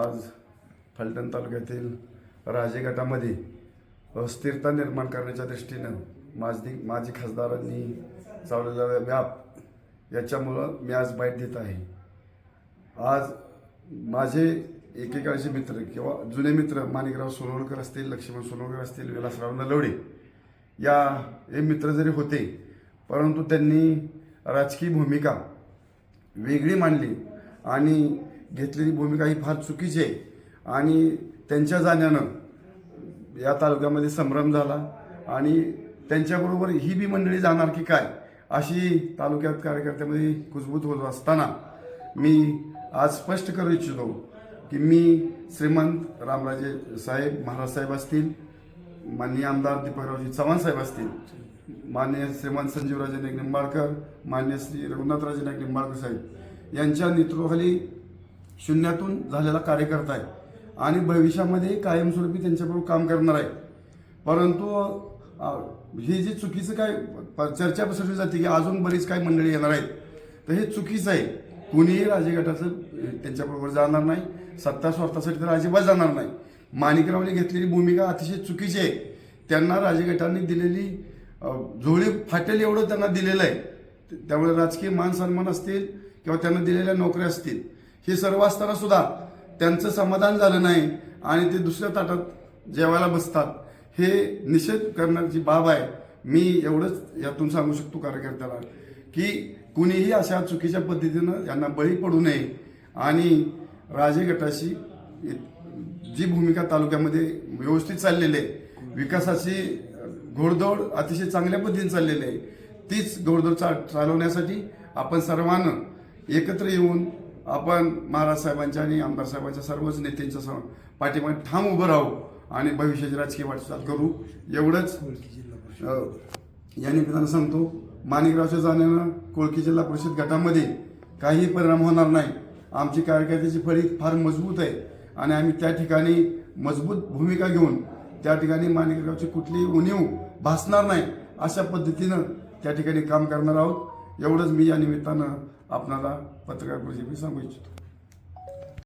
आज फलटण तालुक्यातील राजे गटामध्ये अस्थिरता निर्माण करण्याच्या दृष्टीनं माजी खासदारांनी चालवलेला व्याप याच्यामुळं मी आज बाईट देत आहे। आज माझे एकेकाळचे मित्र किंवा जुने मित्र माणिकराव सोनवणकर असतील, लक्ष्मण सोनवणकर असतील, विलासराव नलवडे हे मित्र जरी होते, परंतु त्यांनी राजकीय भूमिका वेगळी मांडली आणि घेतलेली भूमिका ही फार चुकीची आहे आणि त्यांच्या जाण्यानं या तालुक्यामध्ये संभ्रम झाला आणि त्यांच्याबरोबर ही बी मंडळी जाणार की काय अशी तालुक्यात कार्यकर्त्यामध्ये कुजबूज होत असताना मी आज स्पष्ट करू इच्छितो की मी श्रीमंत रामराजे साहेब महाराज साहेब असतील, माननीय आमदार दीपकरावजी चव्हाण साहेब असतील, माननीय श्रीमंत संजीवराजे नाईक निंबाळकर, माननीय श्री रघुनाथराजे नाईक निंबाळकर साहेब यांच्या नेतृत्वाखाली शून्यातून झालेला कार्यकर्ता आहे आणि भविष्यामध्ये कायमस्वरूपी त्यांच्याबरोबर काम करणार आहे। परंतु ही जी चुकीचं काय चर्चा पसरली जाते की अजून बरीच काही मंडळी येणार आहेत, तर हे चुकीचं आहे। कुणीही राजे गटाचं त्यांच्याबरोबर जाणार नाही, सत्ता स्वार्थासाठी तर अजिबात जाणार नाही। माणिकरावने घेतलेली भूमिका अतिशय चुकीची आहे। त्यांना राजे गटाने दिलेली झोळी फाटेल एवढं त्यांना दिलेलं आहे, त्यामुळे राजकीय मान सन्मान असतील किंवा त्यांना दिलेल्या नोकऱ्या असतील, हे सर्व असताना सुद्धा त्यांचं समाधान झालं नाही आणि ते दुसऱ्या ताटात जेवायला बसतात, हे निषेध करण्याची बाब आहे। मी एवढंच यातून सांगू शकतो कार्यकर्त्याला की कुणीही अशा चुकीच्या पद्धतीनं यांना बळी पडू नये आणि राजे गटाशी जी भूमिका तालुक्यामध्ये व्यवस्थित चाललेली आहे, विकासाची घोडदौड अतिशय चांगल्या पद्धतीने चाललेली आहे, तीच घोडदौड चालवण्यासाठी आपण सर्वांना एकत्र येऊन आपण महाराज साहेबांच्या आणि आमदार साहेबांच्या सर्वच नेत्यांच्या पाठीमागे ठाम उभं राहू आणि भविष्याची राजकीय वाटचाल करू, एवढंच या निमित्तानं सांगतो। माणिकरावच्या जाण्यानं कोळकी जिल्हा परिषद गटामध्ये काही परिणाम होणार नाही। आमची कार्यकर्त्याची फळी फार मजबूत आहे आणि आम्ही त्या ठिकाणी मजबूत भूमिका घेऊन त्या ठिकाणी माणिकरावची कुठलीही उणीव भासणार नाही अशा पद्धतीनं त्या ठिकाणी काम करणार आहोत। एवढंच मी या निमित्तानं आपणाला पत्रकार परिषदेत सांगू इच्छितो।